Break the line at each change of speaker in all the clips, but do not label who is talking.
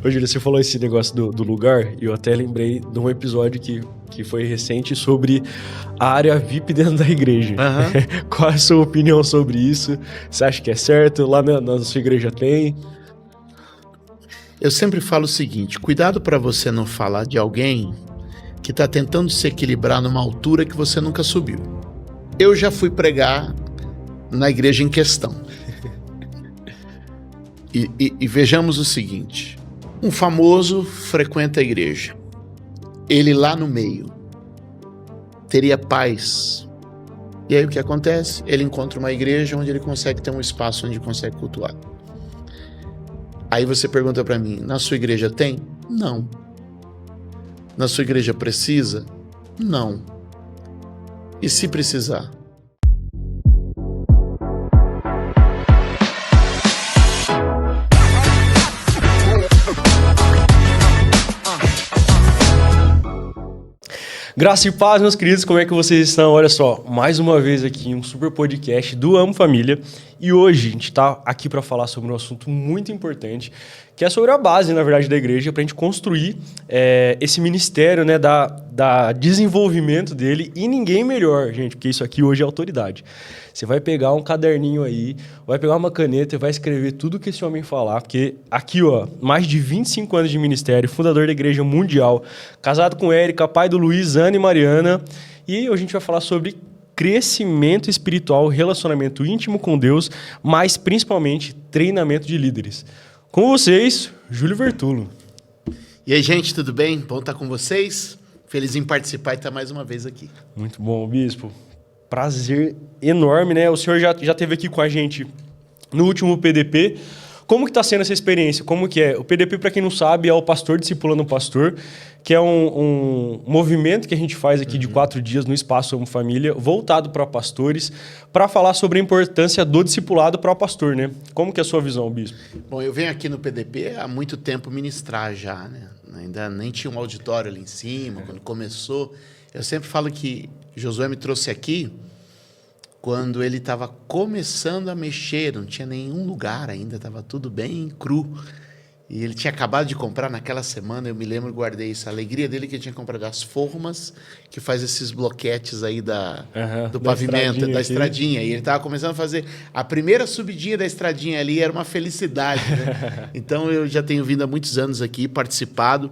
Ô, Júlio, você falou esse negócio do lugar, e eu até lembrei de um episódio que foi recente sobre a área VIP dentro da igreja.
Uhum.
Qual é a sua opinião sobre isso? Você acha que é certo? Lá na sua igreja tem?
Eu sempre falo o seguinte, cuidado para você não falar de alguém que está tentando se equilibrar numa altura que você nunca subiu. Eu já fui pregar na igreja em questão. E vejamos o seguinte, um famoso frequenta a igreja. Ele lá no meio teria paz. E aí o que acontece? Ele encontra uma igreja onde ele consegue ter um espaço onde ele consegue cultuar. Aí você pergunta para mim, na sua igreja tem? Não. Na sua igreja precisa? Não. E se precisar?
Graça e paz, meus queridos, como é que vocês estão? Olha só, mais uma vez aqui um super podcast do Amo Família. E hoje a gente está aqui para falar sobre um assunto muito importante, que é sobre a base, na verdade, da igreja, para a gente construir esse ministério, né, da desenvolvimento dele. E ninguém melhor, gente, porque isso aqui hoje é autoridade. Você vai pegar um caderninho aí, vai pegar uma caneta e vai escrever tudo que esse homem falar, porque aqui, ó, mais de 25 anos de ministério, fundador da Igreja Mundial, casado com Érica, pai do Luiz, Ana e Mariana, e hoje a gente vai falar sobre crescimento espiritual, relacionamento íntimo com Deus, mas principalmente treinamento de líderes. Com vocês, Júlio Vertulo.
E aí, gente, tudo bem? Bom estar com vocês. Feliz em participar e estar mais uma vez aqui.
Muito bom, Bispo. Prazer enorme, né? O senhor já esteve aqui com a gente no último PDP. Como que está sendo essa experiência? Como que é? O PDP, para quem não sabe, é o Pastor Discipulando o Pastor, que é um movimento que a gente faz aqui de 4 dias no Espaço Amo Família, voltado para pastores, para falar sobre a importância do discipulado para o pastor, né? Como que é a sua visão, Bispo?
Bom, eu venho aqui no PDP há muito tempo ministrar já, né? Ainda nem tinha um auditório ali em cima, quando começou. Eu sempre falo que Josué me trouxe aqui quando ele estava começando a mexer, não tinha nenhum lugar ainda, estava tudo bem cru. E ele tinha acabado de comprar naquela semana, eu me lembro, guardei isso, a alegria dele que ele tinha comprado as formas, que faz esses bloquetes aí do pavimento, da estradinha. E ele estava começando a fazer a primeira subidinha da estradinha ali, era uma felicidade, né? Então eu já tenho vindo há muitos anos aqui, participado,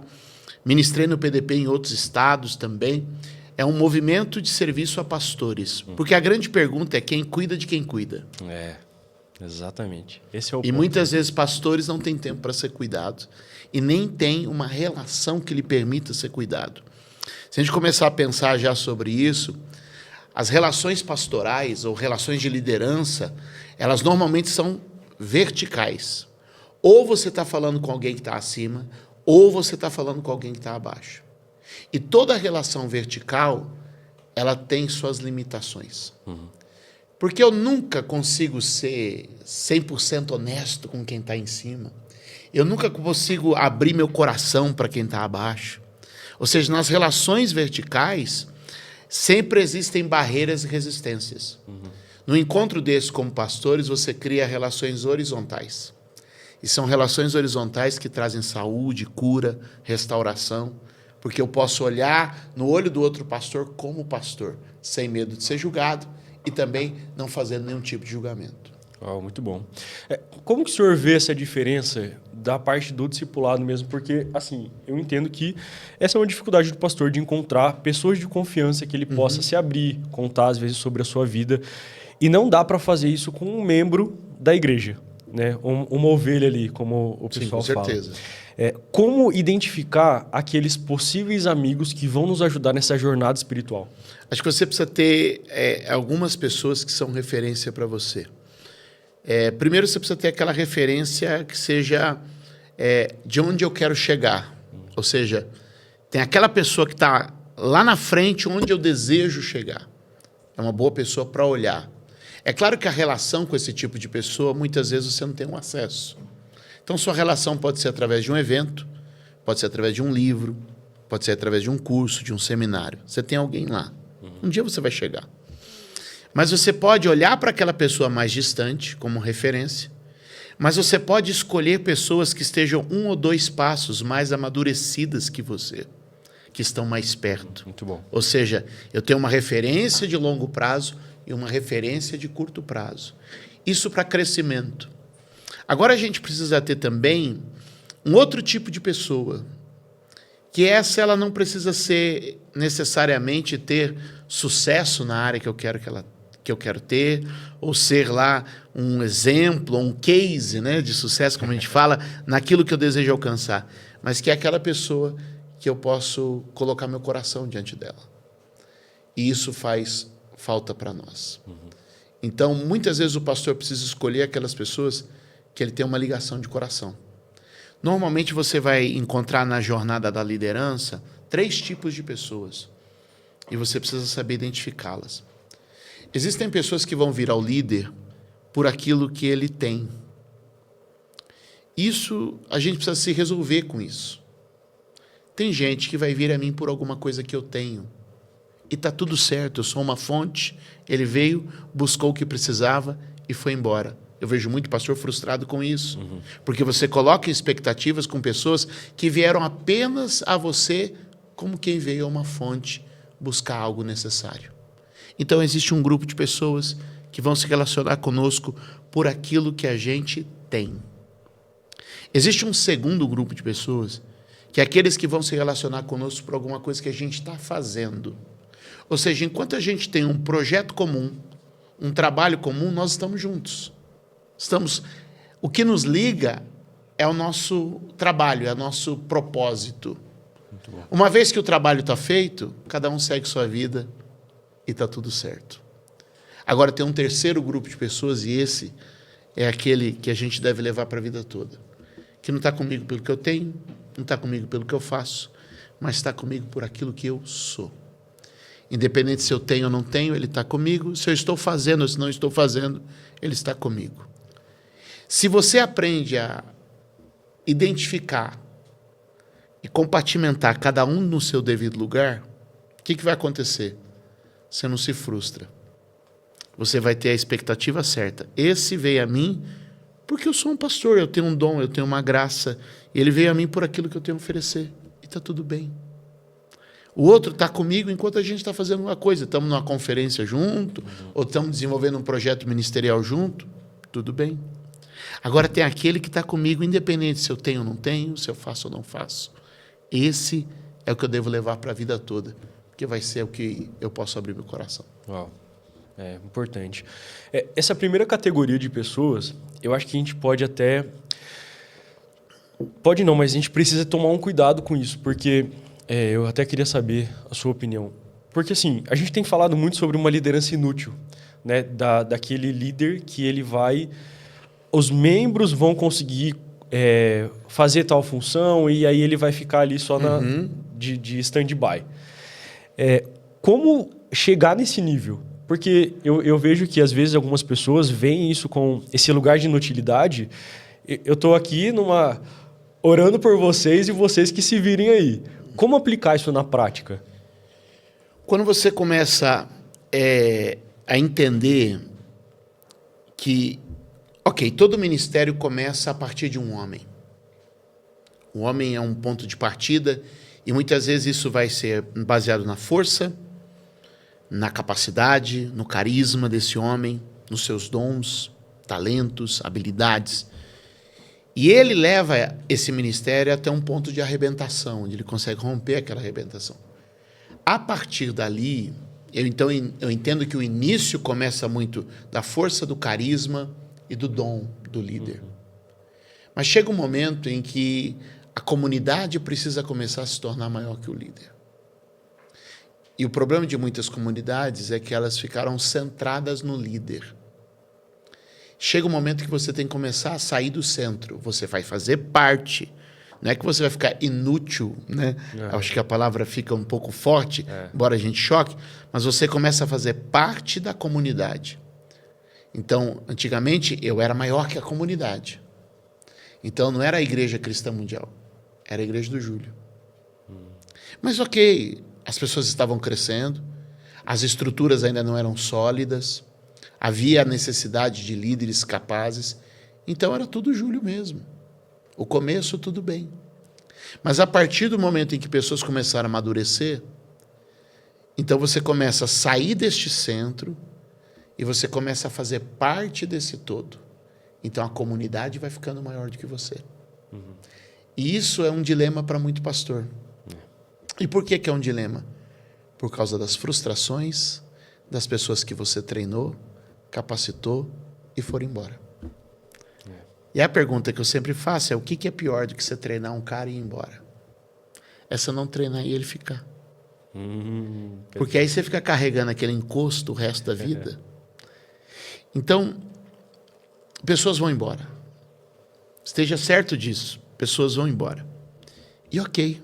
ministrei no PDP em outros estados também. É um movimento de serviço a pastores. Porque a grande pergunta é quem cuida de quem cuida.
É, exatamente. Esse é o
E
ponto.
muitas vezes pastores não têm tempo para ser cuidados e nem têm uma relação que lhe permita ser cuidado. Se a gente começar a pensar já sobre isso, as relações pastorais ou relações de liderança, elas normalmente são verticais. Ou você está falando com alguém que está acima, ou você está falando com alguém que está abaixo. E toda relação vertical, ela tem suas limitações. Porque eu nunca consigo ser 100% honesto com quem está em cima. Eu nunca consigo abrir meu coração para quem está abaixo. Ou seja, nas relações verticais, sempre existem barreiras e resistências. No encontro desse como pastores, você cria relações horizontais. E são relações horizontais que trazem saúde, cura, restauração. Porque eu posso olhar no olho do outro pastor como pastor, sem medo de ser julgado e também não fazendo nenhum tipo de julgamento.
Oh, muito bom. Como que o senhor vê essa diferença da parte do discipulado mesmo? Porque, assim, eu entendo que essa é uma dificuldade do pastor de encontrar pessoas de confiança que ele possa se abrir, contar, às vezes, sobre a sua vida. E não dá para fazer isso com um membro da igreja, né? Uma ovelha ali, como o pessoal fala.
Com certeza.
Como identificar aqueles possíveis amigos que vão nos ajudar nessa jornada espiritual?
Acho que você precisa ter algumas pessoas que são referência para você. Primeiro, você precisa ter aquela referência que seja de onde eu quero chegar. Ou seja, tem aquela pessoa que está lá na frente onde eu desejo chegar. É uma boa pessoa para olhar. É claro que a relação com esse tipo de pessoa, muitas vezes você não tem um acesso. Então, sua relação pode ser através de um evento, pode ser através de um livro, pode ser através de um curso, de um seminário. Você tem alguém lá. Um dia você vai chegar. Mas você pode olhar para aquela pessoa mais distante como referência, Mas você pode escolher pessoas que estejam 1 ou 2 passos mais amadurecidas que você, que estão mais perto.
Muito bom.
Ou seja, eu tenho uma referência de longo prazo e uma referência de curto prazo. Isso para crescimento. Agora a gente precisa ter também um outro tipo de pessoa, que essa ela não precisa ser necessariamente ter sucesso na área que eu quero ter, ou ser lá um exemplo, um case, né, de sucesso, como a gente fala, naquilo que eu desejo alcançar, mas que é aquela pessoa que eu posso colocar meu coração diante dela. E isso faz falta para nós. Então, muitas vezes o pastor precisa escolher aquelas pessoas que ele tem uma ligação de coração. Normalmente você vai encontrar na jornada da liderança 3 tipos de pessoas. E você precisa saber identificá-las. Existem pessoas que vão vir ao líder por aquilo que ele tem. Isso, a gente precisa se resolver com isso. Tem gente que vai vir a mim por alguma coisa que eu tenho. E está tudo certo, eu sou uma fonte. Ele veio, buscou o que precisava e foi embora. Eu vejo muito pastor frustrado com isso. Porque você coloca expectativas com pessoas que vieram apenas a você como quem veio a uma fonte buscar algo necessário. Então, existe um grupo de pessoas que vão se relacionar conosco por aquilo que a gente tem. Existe um segundo grupo de pessoas, que é aqueles que vão se relacionar conosco por alguma coisa que a gente está fazendo. Ou seja, enquanto a gente tem um projeto comum, um trabalho comum, nós estamos juntos. O que nos liga é o nosso trabalho, é o nosso propósito. Uma vez que o trabalho está feito, cada um segue sua vida e está tudo certo. Agora tem um terceiro grupo de pessoas, e esse é aquele que a gente deve levar para a vida toda. Que não está comigo pelo que eu tenho, não está comigo pelo que eu faço, mas está comigo por aquilo que eu sou. Independente se eu tenho ou não tenho, ele está comigo. Se eu estou fazendo ou se não estou fazendo, ele está comigo. Se você aprende a identificar e compartimentar cada um no seu devido lugar, o que vai acontecer? Você não se frustra. Você vai ter a expectativa certa. Esse veio a mim porque eu sou um pastor, eu tenho um dom, eu tenho uma graça. E ele veio a mim por aquilo que eu tenho a oferecer. E está tudo bem. O outro está comigo enquanto a gente está fazendo uma coisa. Estamos numa conferência junto, ou estamos desenvolvendo um projeto ministerial junto. Tudo bem. Agora tem aquele que está comigo, independente se eu tenho ou não tenho, se eu faço ou não faço. Esse é o que eu devo levar para a vida toda, porque vai ser o que eu posso abrir meu coração.
Uau. É importante. Essa primeira categoria de pessoas, eu acho que a gente pode até... Pode não, mas a gente precisa tomar um cuidado com isso, porque eu até queria saber a sua opinião. Porque, assim, a gente tem falado muito sobre uma liderança inútil, né? Daquele líder que ele vai... Os membros vão conseguir fazer tal função e aí ele vai ficar ali só de stand-by. Como chegar nesse nível? Porque eu vejo que, às vezes, algumas pessoas veem isso com esse lugar de inutilidade. Eu estou aqui orando por vocês e vocês que se virem aí. Como aplicar isso na prática?
Quando você começa a entender que, todo ministério começa a partir de um homem. O homem é um ponto de partida e muitas vezes isso vai ser baseado na força, na capacidade, no carisma desse homem, nos seus dons, talentos, habilidades. E ele leva esse ministério até um ponto de arrebentação, onde ele consegue romper aquela arrebentação. A partir dali, eu entendo que o início começa muito da força, do carisma e do dom do líder. Mas chega um momento em que a comunidade precisa começar a se tornar maior que o líder. E o problema de muitas comunidades é que elas ficaram centradas no líder. Chega um momento que você tem que começar a sair do centro. Você vai fazer parte. Não é que você vai ficar inútil, né? Acho que a palavra fica um pouco forte, embora a gente choque, mas você começa a fazer parte da comunidade. Então, antigamente, eu era maior que a comunidade. Então, não era a Igreja Cristã Mundial, era a Igreja do Júlio. Mas as pessoas estavam crescendo, as estruturas ainda não eram sólidas, havia a necessidade de líderes capazes, Então era tudo Júlio mesmo. O começo, tudo bem. Mas a partir do momento em que pessoas começaram a amadurecer, então você começa a sair deste centro e você começa a fazer parte desse todo. Então a comunidade vai ficando maior do que você. E isso é um dilema para muito pastor. E por que é um dilema? Por causa das frustrações das pessoas que você treinou, capacitou e foram embora. E a pergunta que eu sempre faço é: o que é pior do que você treinar um cara e ir embora? É você não treinar e ele ficar. Porque aí você fica carregando aquele encosto o resto da vida. Então, pessoas vão embora. Esteja certo disso. Pessoas vão embora. E ok.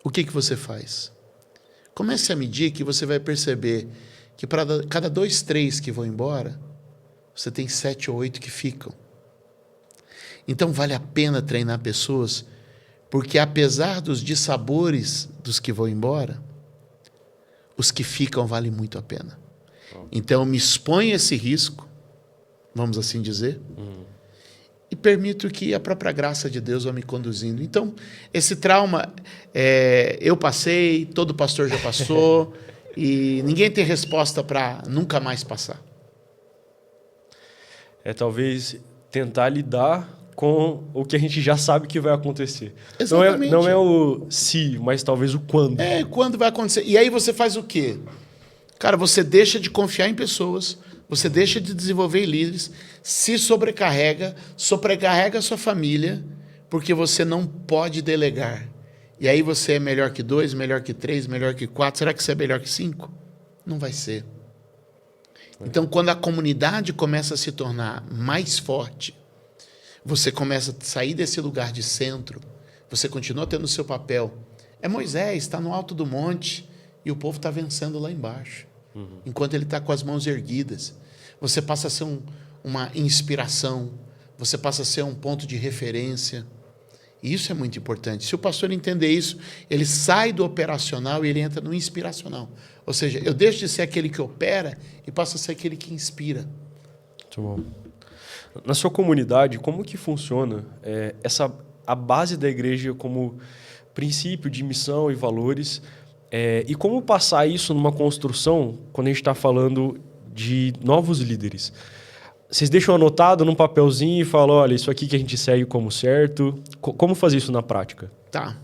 O que você faz? Comece a medir que você vai perceber que para cada 2, 3 que vão embora, você tem 7 ou 8 que ficam. Então vale a pena treinar pessoas, porque apesar dos dissabores dos que vão embora, os que ficam valem muito a pena. Então eu me exponho a esse risco, vamos assim dizer, e permito que a própria graça de Deus vá me conduzindo. Então, esse trauma, eu passei, todo pastor já passou, e ninguém tem resposta para nunca mais passar.
Talvez tentar lidar com o que a gente já sabe que vai acontecer.
Exatamente.
Não é o se, mas talvez o quando.
Quando vai acontecer. E aí você faz o quê? Cara, você deixa de confiar em pessoas, você deixa de desenvolver líderes, se sobrecarrega a sua família, porque você não pode delegar. E aí você é melhor que 2, melhor que 3, melhor que 4. Será que você é melhor que 5? Não vai ser. Então, quando a comunidade começa a se tornar mais forte, você começa a sair desse lugar de centro, você continua tendo o seu papel. É Moisés, está no alto do monte, e o povo está vencendo lá embaixo. Enquanto ele está com as mãos erguidas. Você passa a ser uma inspiração, você passa a ser um ponto de referência. E isso é muito importante. Se o pastor entender isso, ele sai do operacional e ele entra no inspiracional. Ou seja, eu deixo de ser aquele que opera e passo a ser aquele que inspira.
Muito bom. Na sua comunidade, como que funciona a base da igreja como princípio de missão e valores? E como passar isso numa construção quando a gente está falando de novos líderes? Vocês deixam anotado num papelzinho e falam, olha, isso aqui que a gente segue como certo. Como fazer isso na prática?
Tá.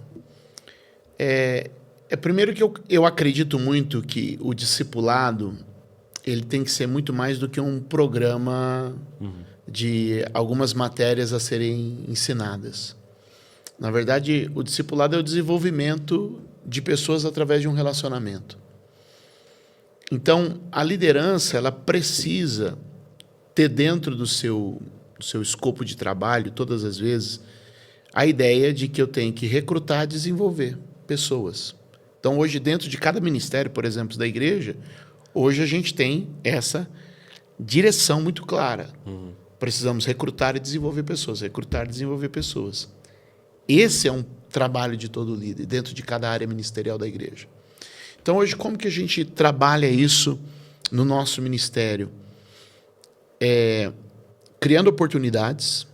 Primeiro que eu acredito muito que o discipulado ele tem que ser muito mais do que um programa de algumas matérias a serem ensinadas. Na verdade, o discipulado é o desenvolvimento de pessoas através de um relacionamento. Então, a liderança ela precisa ter dentro do seu escopo de trabalho, todas as vezes, a ideia de que eu tenho que recrutar e desenvolver pessoas. Então, hoje, dentro de cada ministério, por exemplo, da igreja, hoje a gente tem essa direção muito clara. Precisamos recrutar e desenvolver pessoas, recrutar e desenvolver pessoas. Esse é um trabalho de todo líder, dentro de cada área ministerial da igreja. Então, hoje, como que a gente trabalha isso no nosso ministério? Criando oportunidades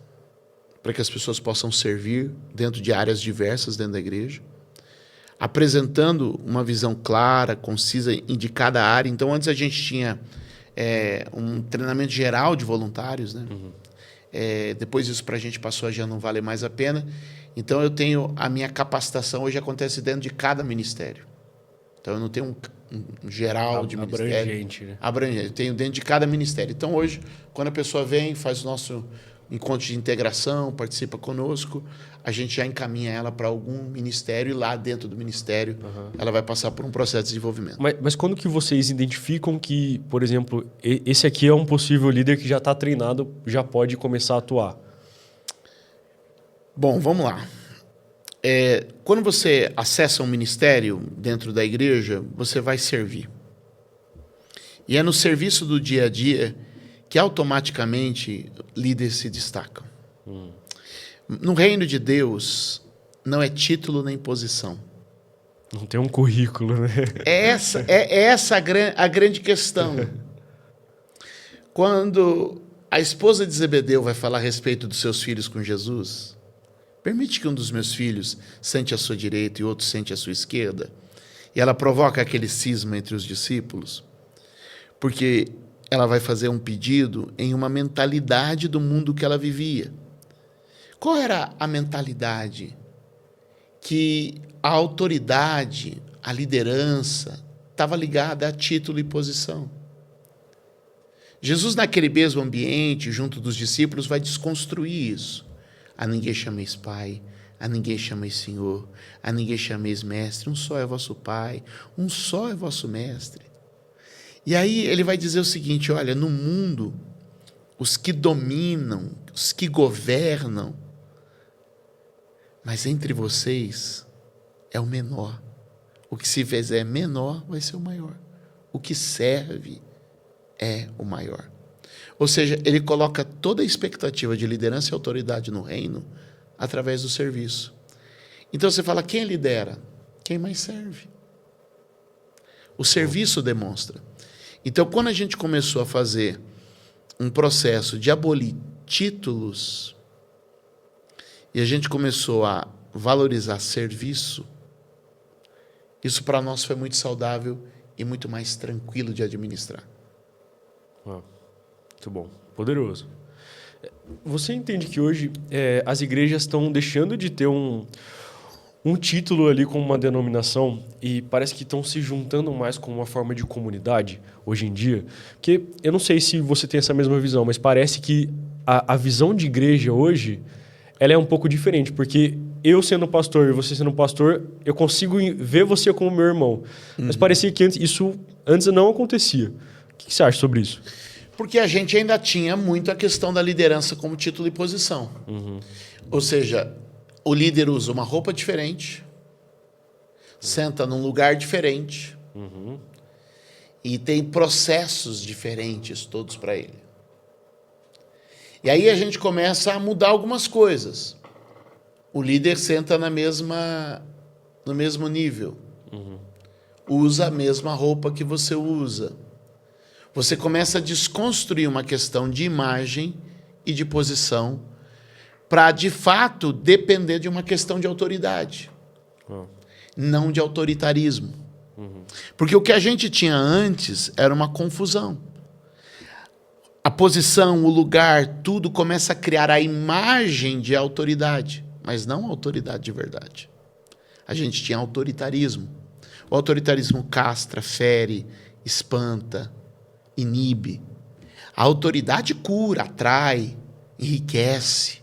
para que as pessoas possam servir dentro de áreas diversas dentro da igreja, apresentando uma visão clara, concisa de cada área. Então, antes a gente tinha um treinamento geral de voluntários, né? Depois isso para a gente passou a já não vale mais a pena. Então, eu tenho a minha capacitação, hoje acontece dentro de cada ministério. Então, eu não tenho um geral de ministério.
Abrangente, né?
Abrangente. Eu tenho dentro de cada ministério. Então, hoje, quando a pessoa vem, faz o nosso encontro de integração, participa conosco, a gente já encaminha ela para algum ministério e lá dentro do ministério ela vai passar por um processo de desenvolvimento.
Mas quando que vocês identificam que, por exemplo, esse aqui é um possível líder que já está treinado, já pode começar a atuar?
Bom, vamos lá. Quando você acessa um ministério dentro da igreja, você vai servir. E é no serviço do dia a dia que automaticamente líderes se destacam. No reino de Deus, não é título nem posição.
Não tem um currículo, né?
É essa a grande questão. Quando A esposa de Zebedeu vai falar a respeito dos seus filhos com Jesus? Permite que um dos meus filhos sente à sua direita e outro sente à sua esquerda? E ela provoca aquele cisma entre os discípulos, porque ela vai fazer um pedido em uma mentalidade do mundo que ela vivia. Qual era a mentalidade? Que a autoridade, a liderança, estava ligada a título e posição. Jesus, naquele mesmo ambiente, junto dos discípulos, vai desconstruir isso. A ninguém chameis Pai, a ninguém chameis Senhor, a ninguém chameis Mestre, um só é vosso Pai, um só é vosso Mestre. E aí ele vai dizer o seguinte, olha, no mundo, os que dominam, os que governam, mas entre vocês é o menor. O que se fizer menor vai ser o maior. O que serve é o maior. Ou seja, ele coloca toda a expectativa de liderança e autoridade no reino através do serviço. Então você fala, quem lidera? Quem mais serve. O serviço demonstra. Então, quando a gente começou a fazer um processo de abolir títulos e a gente começou a valorizar serviço, isso para nós foi muito saudável e muito mais tranquilo de administrar.
Muito bom, poderoso. Você entende que hoje as igrejas estão deixando de ter um título ali como uma denominação e parece que estão se juntando mais com uma forma de comunidade hoje em dia? Porque eu não sei se você tem essa mesma visão, mas parece que a visão de igreja hoje ela é um pouco diferente, porque eu sendo pastor e você sendo pastor, eu consigo ver você como meu irmão. Mas parecia que isso antes não acontecia. O que você acha sobre isso?
Porque a gente ainda tinha muito a questão da liderança como título e posição. Ou seja, o líder usa uma roupa diferente, senta num lugar diferente e tem processos diferentes todos para ele. E aí a gente começa a mudar algumas coisas. O líder senta no mesmo nível. Usa a mesma roupa que você usa. Você começa a desconstruir uma questão de imagem e de posição para, de fato, depender de uma questão de autoridade. Não de autoritarismo. Porque o que a gente tinha antes era uma confusão. A posição, o lugar, tudo começa a criar a imagem de autoridade, mas não autoridade de verdade. A gente tinha autoritarismo. O autoritarismo castra, fere, espanta, inibe. A autoridade cura, atrai, enriquece.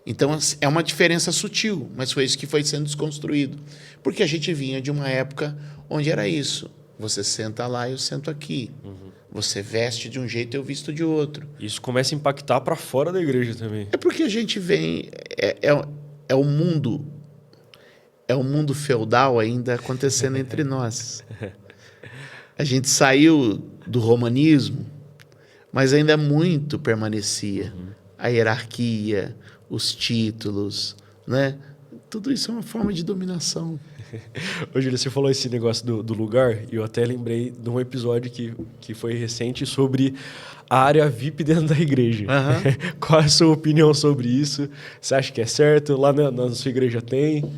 Então é uma diferença sutil, mas foi isso que foi sendo desconstruído. Porque a gente vinha de uma época onde era isso. Você senta lá e eu sento aqui. Você veste de um jeito e eu visto de outro.
Isso começa a impactar para fora da igreja também.
É porque a gente vem... É o mundo... É o mundo feudal ainda acontecendo entre nós. A gente saiu do romanismo, mas ainda muito permanecia. A hierarquia, os títulos, né? Tudo isso é uma forma de dominação.
Ô, Júlio, você falou esse negócio do lugar e eu até lembrei de um episódio que foi recente sobre a área VIP dentro da igreja. Qual é a sua opinião sobre isso? Você acha que é certo? Lá na sua igreja tem?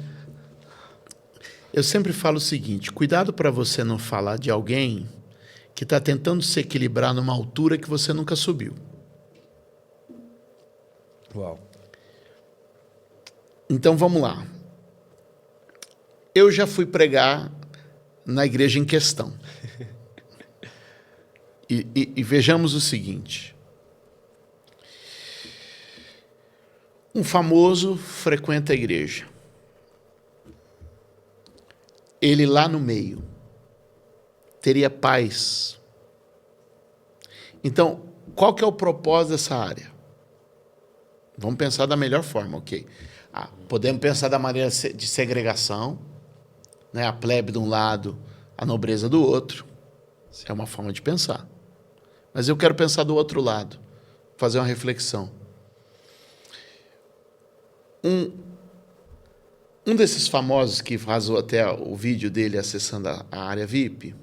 Eu sempre falo o seguinte, cuidado para você não falar de alguém que está tentando se equilibrar numa altura que você nunca subiu.
Uau.
Então, vamos lá. Eu já fui pregar na igreja em questão. E vejamos o seguinte. Um famoso frequenta a igreja. Ele lá no meio teria paz. Então, qual que é o propósito dessa área? Vamos pensar da melhor forma, ok? Podemos pensar da maneira de segregação, né? A plebe de um lado, a nobreza do outro. É uma forma de pensar. Mas eu quero pensar do outro lado, fazer uma reflexão. Um desses famosos que vazou até o vídeo dele acessando a área VIP,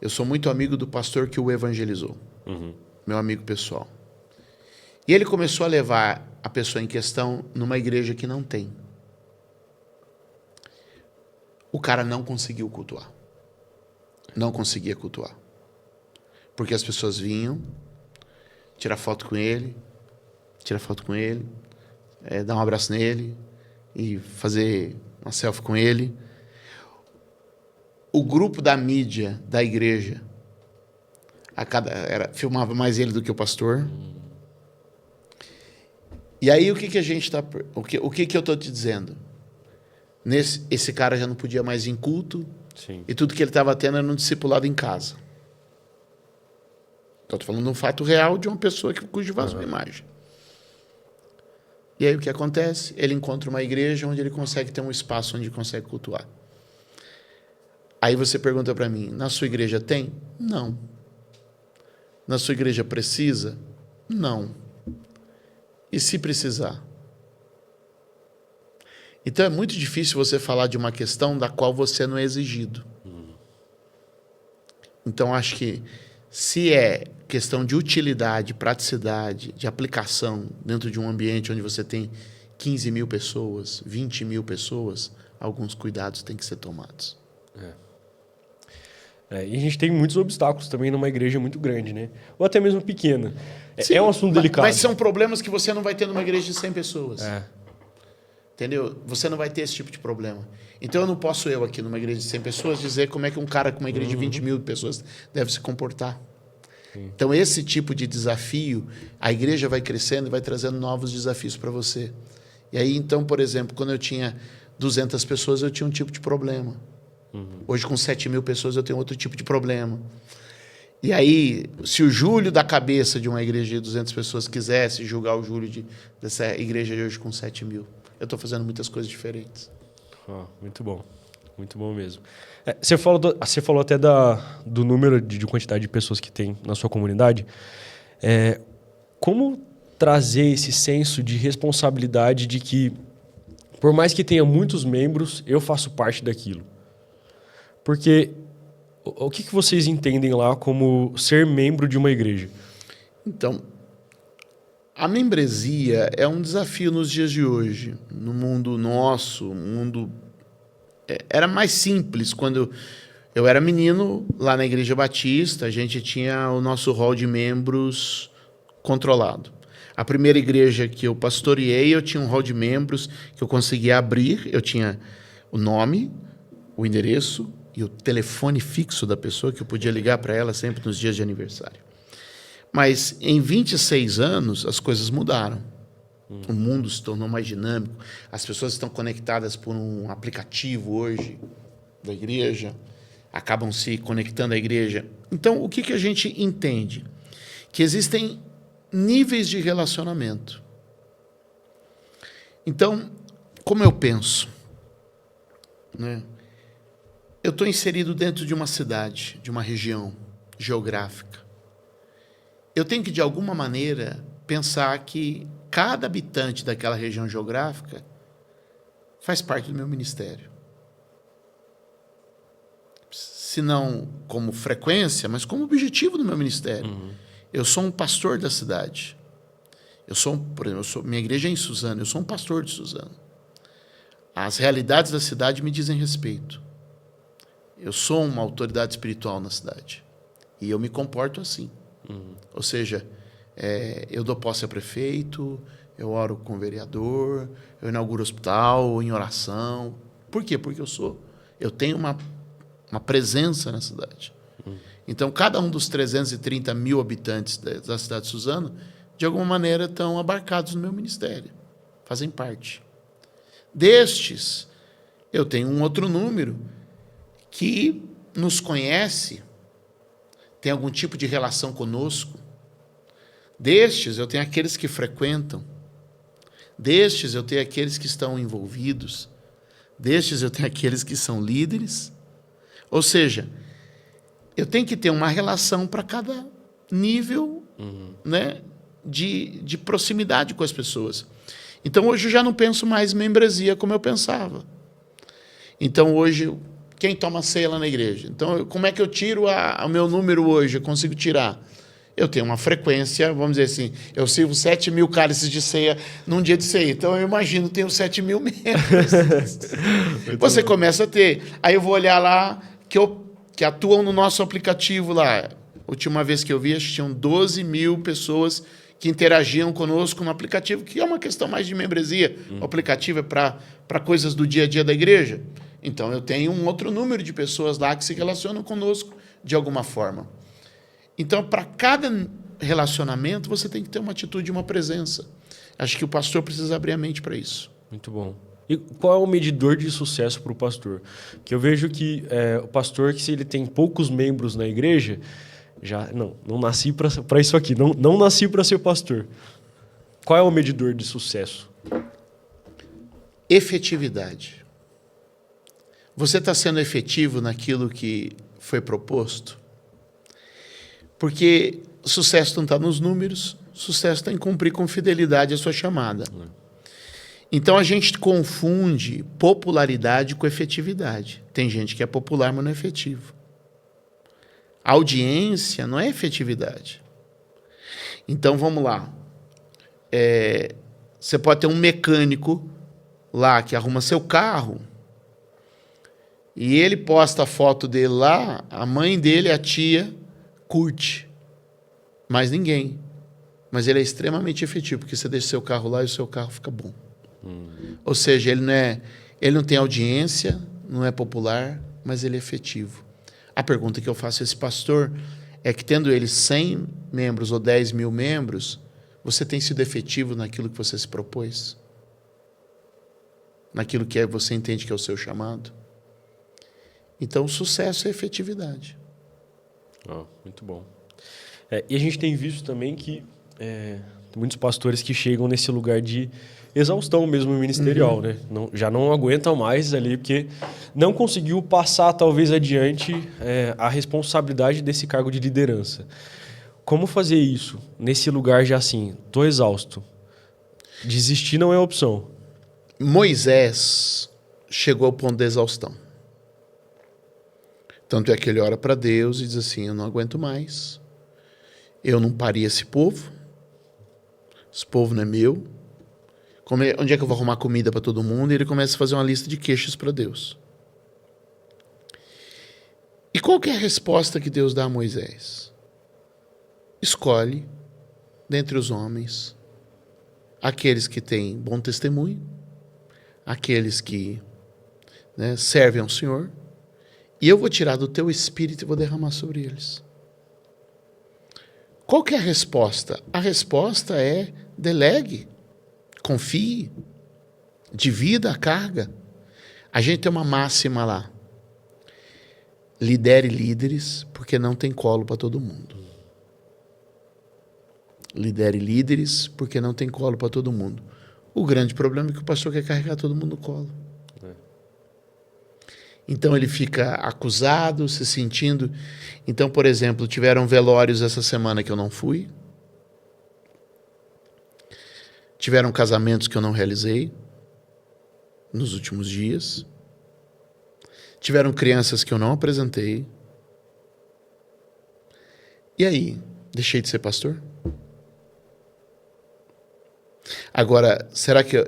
eu sou muito amigo do pastor que o evangelizou. meu amigo pessoal. E ele começou a levar a pessoa em questão numa igreja que não tem. O cara não conseguiu cultuar. Não conseguia cultuar. Porque as pessoas vinham, tirar foto com ele, dar um abraço nele e fazer uma selfie com ele. O grupo da mídia da igreja filmava mais ele do que o pastor. E aí o que a gente está... O que eu estou te dizendo? Esse cara já não podia mais ir em culto.
Sim.
E tudo que ele estava tendo era um discipulado em casa. Então, estou falando de um fato real de uma pessoa que cultiva uma imagem. E aí o que acontece? Ele encontra uma igreja onde ele consegue ter um espaço onde ele consegue cultuar. Aí você pergunta para mim, na sua igreja tem? Não. Na sua igreja precisa? Não. E se precisar? Então é muito difícil você falar de uma questão da qual você não é exigido. Então acho que se é questão de utilidade, praticidade, de aplicação dentro de um ambiente onde você tem 15 mil pessoas, 20 mil pessoas, alguns cuidados têm que ser tomados.
E a gente tem muitos obstáculos também numa igreja muito grande, né? Ou até mesmo pequena.
Sim,
é um assunto delicado.
Mas são problemas que você não vai ter numa igreja de 100 pessoas. Entendeu? Você não vai ter esse tipo de problema. Então eu não posso aqui numa igreja de 100 pessoas dizer como é que um cara com uma igreja de 20 mil pessoas deve se comportar. Sim. Então esse tipo de desafio, a igreja vai crescendo e vai trazendo novos desafios para você. E aí então, por exemplo, quando eu tinha 200 pessoas eu tinha um tipo de problema. Hoje com 7 mil pessoas eu tenho outro tipo de problema. E aí, se o Júlio da cabeça de uma igreja de 200 pessoas quisesse julgar o Júlio dessa igreja de hoje com 7 mil, eu estou fazendo muitas coisas diferentes.
Muito bom. Muito bom mesmo. Você falou até do número de quantidade de pessoas que tem na sua comunidade. Como trazer esse senso de responsabilidade de que, por mais que tenha muitos membros, eu faço parte daquilo? Porque o que vocês entendem lá como ser membro de uma igreja?
Então, a membresia é um desafio nos dias de hoje. No mundo nosso, era mais simples. Quando eu era menino, lá na Igreja Batista, a gente tinha o nosso hall de membros controlado. A primeira igreja que eu pastoreei, eu tinha um hall de membros que eu conseguia abrir. Eu tinha o nome, o endereço e o telefone fixo da pessoa, que eu podia ligar para ela sempre nos dias de aniversário. Mas em 26 anos, as coisas mudaram. O mundo se tornou mais dinâmico. As pessoas estão conectadas por um aplicativo hoje da igreja, acabam se conectando à igreja. Então, o que a gente entende? Que existem níveis de relacionamento. Então, como eu penso? Né? Eu estou inserido dentro de uma cidade, de uma região geográfica. Eu tenho que, de alguma maneira, pensar que cada habitante daquela região geográfica faz parte do meu ministério. Se não como frequência, mas como objetivo do meu ministério. Eu sou um pastor da cidade. Por exemplo, minha igreja é em Suzano, eu sou um pastor de Suzano. As realidades da cidade me dizem respeito. Eu sou uma autoridade espiritual na cidade. E eu me comporto assim. Ou seja, eu dou posse a prefeito, eu oro com o vereador, eu inauguro hospital em oração. Por quê? Porque eu tenho uma presença na cidade. Então, cada um dos 330 mil habitantes da cidade de Suzano, de alguma maneira, estão abarcados no meu ministério. Fazem parte. Destes, eu tenho um outro número que nos conhece, tem algum tipo de relação conosco. Destes, eu tenho aqueles que frequentam. Destes, eu tenho aqueles que estão envolvidos. Destes, eu tenho aqueles que são líderes. Ou seja, eu tenho que ter uma relação para cada nível, né, de proximidade com as pessoas. Então, hoje eu já não penso mais membresia como eu pensava. Então, hoje, quem toma ceia lá na igreja? Então, como é que eu tiro o meu número hoje? Eu consigo tirar. Eu tenho uma frequência, vamos dizer assim, eu sirvo 7.000 cálices de ceia num dia de ceia. Então, eu imagino que tenho 7.000 membros. Você começa a ter. Aí eu vou olhar lá, que atuam no nosso aplicativo lá. Última vez que eu vi, acho que tinham 12.000 pessoas que interagiam conosco no aplicativo, que é uma questão mais de membresia. O aplicativo é para coisas do dia a dia da igreja. Então, eu tenho um outro número de pessoas lá que se relacionam conosco de alguma forma. Então, para cada relacionamento, você tem que ter uma atitude e uma presença. Acho que o pastor precisa abrir a mente para isso.
Muito bom. E qual é o medidor de sucesso para o pastor? Que eu vejo que o pastor, que se ele tem poucos membros na igreja, já não nasci para isso aqui, não nasci para ser pastor. Qual é o medidor de sucesso?
Efetividade. Você está sendo efetivo naquilo que foi proposto? Porque sucesso não está nos números, sucesso está em cumprir com fidelidade a sua chamada. Então, a gente confunde popularidade com efetividade. Tem gente que é popular, mas não é efetivo. Audiência não é efetividade. Então, vamos lá. Você pode ter um mecânico lá que arruma seu carro e ele posta a foto dele lá, a mãe dele, a tia, curte. Mais ninguém. Mas ele é extremamente efetivo, porque você deixa seu carro lá e o seu carro fica bom. Ou seja, ele não tem audiência, não é popular, mas ele é efetivo. A pergunta que eu faço a esse pastor é que, tendo ele 100 membros ou 10.000 membros, você tem sido efetivo naquilo que você se propôs? Naquilo que você entende que é o seu chamado? Então, o sucesso é efetividade.
Muito bom. E a gente tem visto também que muitos pastores que chegam nesse lugar de exaustão mesmo ministerial, né? Já não aguentam mais ali, porque não conseguiu passar, talvez, adiante a responsabilidade desse cargo de liderança. Como fazer isso nesse lugar já assim, tô exausto? Desistir não é opção.
Moisés chegou ao ponto da exaustão. Tanto é que ele ora para Deus e diz assim: eu não aguento mais, eu não pari esse povo não é meu. Onde é que eu vou arrumar comida para todo mundo? E ele começa a fazer uma lista de queixas para Deus. E qual que é a resposta que Deus dá a Moisés? Escolhe dentre os homens aqueles que têm bom testemunho, aqueles que servem ao Senhor, e eu vou tirar do teu espírito e vou derramar sobre eles. Qual que é a resposta? A resposta é: delegue, confie, divida a carga. A gente tem uma máxima lá: lidere líderes, porque não tem colo para todo mundo. Lidere líderes, porque não tem colo para todo mundo. O grande problema é que o pastor quer carregar todo mundo no colo. Então ele fica acusado, se sentindo... Então, por exemplo, tiveram velórios essa semana que eu não fui. Tiveram casamentos que eu não realizei nos últimos dias. Tiveram crianças que eu não apresentei. E aí, deixei de ser pastor? Agora, será que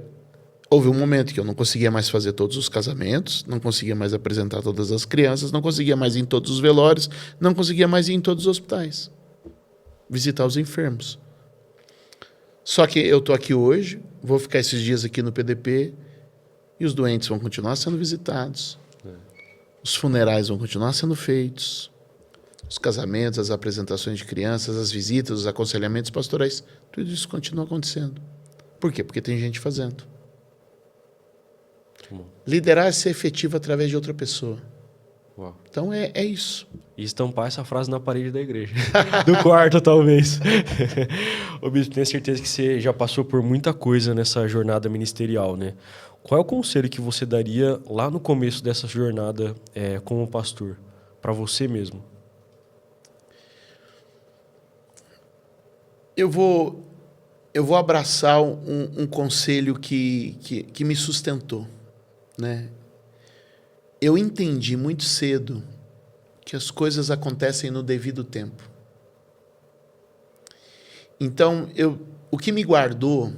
houve um momento que eu não conseguia mais fazer todos os casamentos, não conseguia mais apresentar todas as crianças, não conseguia mais ir em todos os velórios, não conseguia mais ir em todos os hospitais, visitar os enfermos. Só que eu estou aqui hoje, vou ficar esses dias aqui no PDP, e os doentes vão continuar sendo visitados, os funerais vão continuar sendo feitos, os casamentos, as apresentações de crianças, as visitas, os aconselhamentos pastorais, tudo isso continua acontecendo. Por quê? Porque tem gente fazendo. Liderar é ser efetivo através de outra pessoa.
Uau.
Então é isso.
E estampar essa frase na parede da igreja. Do quarto, talvez. Ô bispo, tenho certeza que você já passou por muita coisa nessa jornada ministerial, né? Qual é o conselho que você daria lá no começo dessa jornada como pastor, para você mesmo?
Eu vou abraçar um conselho que me sustentou, né? Eu entendi muito cedo que as coisas acontecem no devido tempo. Então, o que me guardou,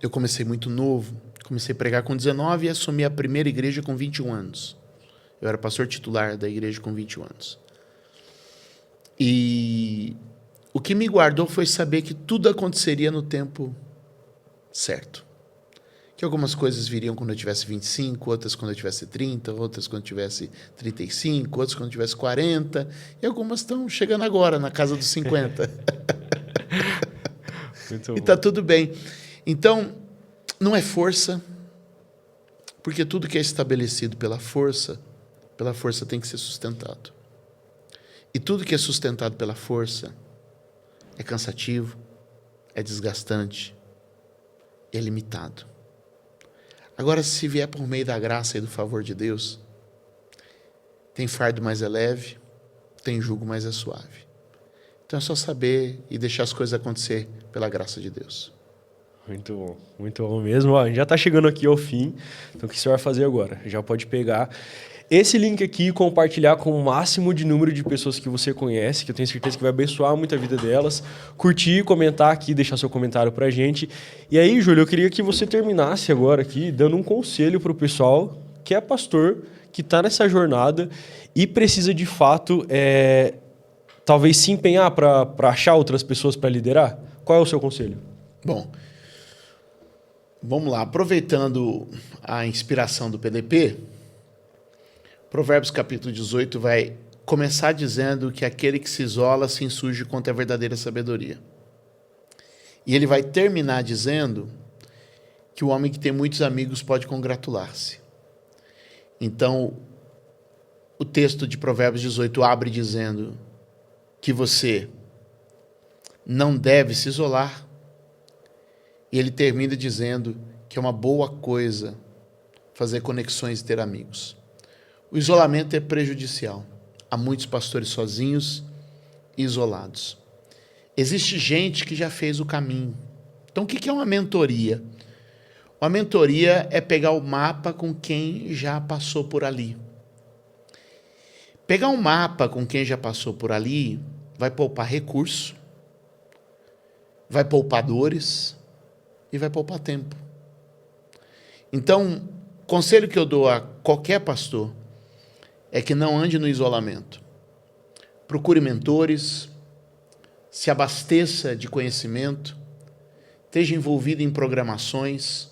eu comecei muito novo, comecei a pregar com 19 e assumi a primeira igreja com 21 anos. Eu era pastor titular da igreja com 21 anos. E o que me guardou foi saber que tudo aconteceria no tempo certo. Que algumas coisas viriam quando eu tivesse 25, outras quando eu tivesse 30, outras quando eu tivesse 35, outras quando eu tivesse 40, e algumas estão chegando agora, na casa dos 50. E está tudo bem. Então, não é força, porque tudo que é estabelecido pela força tem que ser sustentado. E tudo que é sustentado pela força é cansativo, é desgastante, é limitado. Agora, se vier por meio da graça e do favor de Deus, tem fardo mais é leve, tem jugo mais é suave. Então é só saber e deixar as coisas acontecer pela graça de Deus.
Muito bom mesmo. Ó, a gente já está chegando aqui ao fim, então o que você vai fazer agora? Já pode pegar esse link aqui e compartilhar com o máximo de número de pessoas que você conhece, que eu tenho certeza que vai abençoar muito a vida delas. Curtir, comentar aqui, deixar seu comentário pra gente. E aí, Júlio, eu queria que você terminasse agora aqui dando um conselho pro pessoal que é pastor, que está nessa jornada e precisa de fato, talvez se empenhar para achar outras pessoas para liderar. Qual é o seu conselho?
Bom, vamos lá. Aproveitando a inspiração do PDP, Provérbios capítulo 18 vai começar dizendo que aquele que se isola se insurge contra a verdadeira sabedoria. E ele vai terminar dizendo que o homem que tem muitos amigos pode congratular-se. Então, o texto de Provérbios 18 abre dizendo que você não deve se isolar. E ele termina dizendo que é uma boa coisa fazer conexões e ter amigos. O isolamento é prejudicial. Há muitos pastores sozinhos e isolados. Existe gente que já fez o caminho. Então, o que é uma mentoria? Uma mentoria é pegar o mapa com quem já passou por ali. Pegar um mapa com quem já passou por ali vai poupar recurso, vai poupar dores e vai poupar tempo. Então, o conselho que eu dou a qualquer pastor é que não ande no isolamento. Procure mentores, se abasteça de conhecimento, esteja envolvido em programações.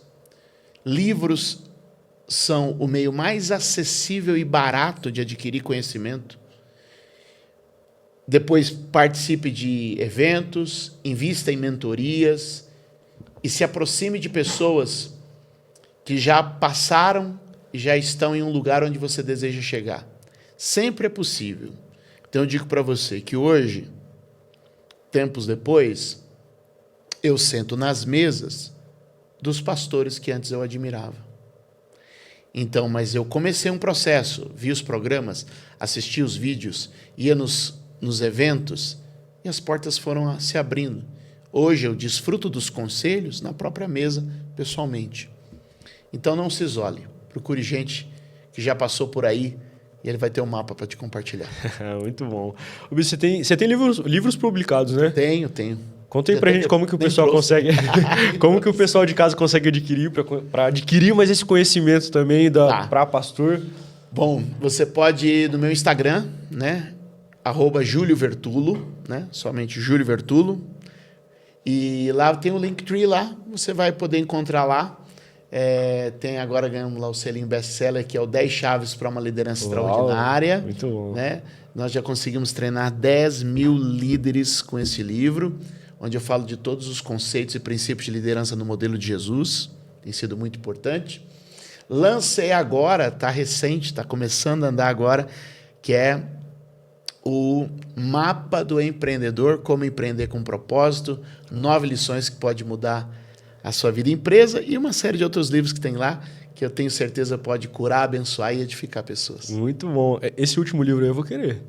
Livros são o meio mais acessível e barato de adquirir conhecimento. Depois participe de eventos, invista em mentorias e se aproxime de pessoas que já passaram e já estão em um lugar onde você deseja chegar. Sempre é possível. Então eu digo para você que hoje, tempos depois, eu sento nas mesas dos pastores que antes eu admirava. Então, mas eu comecei um processo, vi os programas, assisti os vídeos, ia nos eventos e as portas foram se abrindo. Hoje eu desfruto dos conselhos na própria mesa, pessoalmente. Então não se isole. Procure gente que já passou por aí e ele vai ter um mapa para te compartilhar.
Muito bom. Você tem livros publicados, né?
Tenho.
Conta aí pra gente como que o pessoal consegue... como que o pessoal de casa consegue adquirir, para adquirir mais esse conhecimento também para pastor.
Bom, você pode ir no meu Instagram, né? @Júlio Vertulo, né? Somente Júlio Vertulo. E lá tem o Linktree lá, você vai poder encontrar lá. Tem agora, ganhamos lá o selinho best-seller, que é o 10 chaves para uma liderança extraordinária.
Muito bom.
Né? Nós já conseguimos treinar 10 mil líderes com esse livro, onde eu falo de todos os conceitos e princípios de liderança no modelo de Jesus. Tem sido muito importante. Lancei agora, está recente, está começando a andar agora, que é o Mapa do Empreendedor, como empreender com propósito, 9 lições que pode mudar a sua vida e empresa, e uma série de outros livros que tem lá, que eu tenho certeza pode curar, abençoar e edificar pessoas.
Muito bom. Esse último livro aí eu vou querer.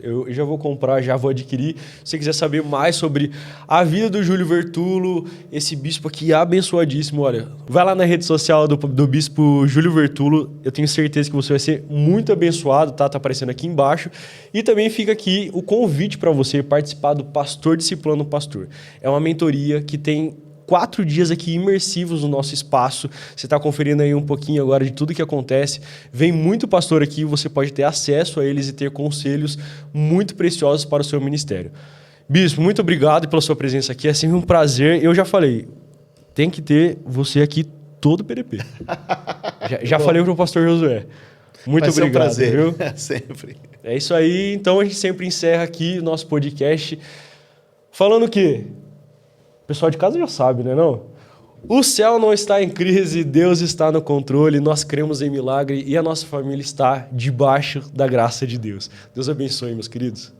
Eu já vou comprar, já vou adquirir. Se você quiser saber mais sobre a vida do Júlio Vertulo, esse bispo aqui abençoadíssimo, olha, vai lá na rede social do bispo Júlio Vertulo. Eu tenho certeza que você vai ser muito abençoado, tá? Tá aparecendo aqui embaixo. E também fica aqui o convite para você participar do Pastor Discipulando o Pastor. É uma mentoria que tem 4 dias aqui imersivos no nosso espaço. Você está conferindo aí um pouquinho agora de tudo que acontece. Vem muito pastor aqui, você pode ter acesso a eles e ter conselhos muito preciosos para o seu ministério. Bispo, muito obrigado pela sua presença aqui. É sempre um prazer. Eu já falei, tem que ter você aqui todo PDP. já falei para o pastor Josué. Muito
Vai ser
obrigado.
um prazer,
viu?
Sempre.
É isso aí. Então a gente sempre encerra aqui o nosso podcast falando o quê? O pessoal de casa já sabe, né, não? O céu não está em crise, Deus está no controle, nós cremos em milagre e a nossa família está debaixo da graça de Deus. Deus abençoe, meus queridos.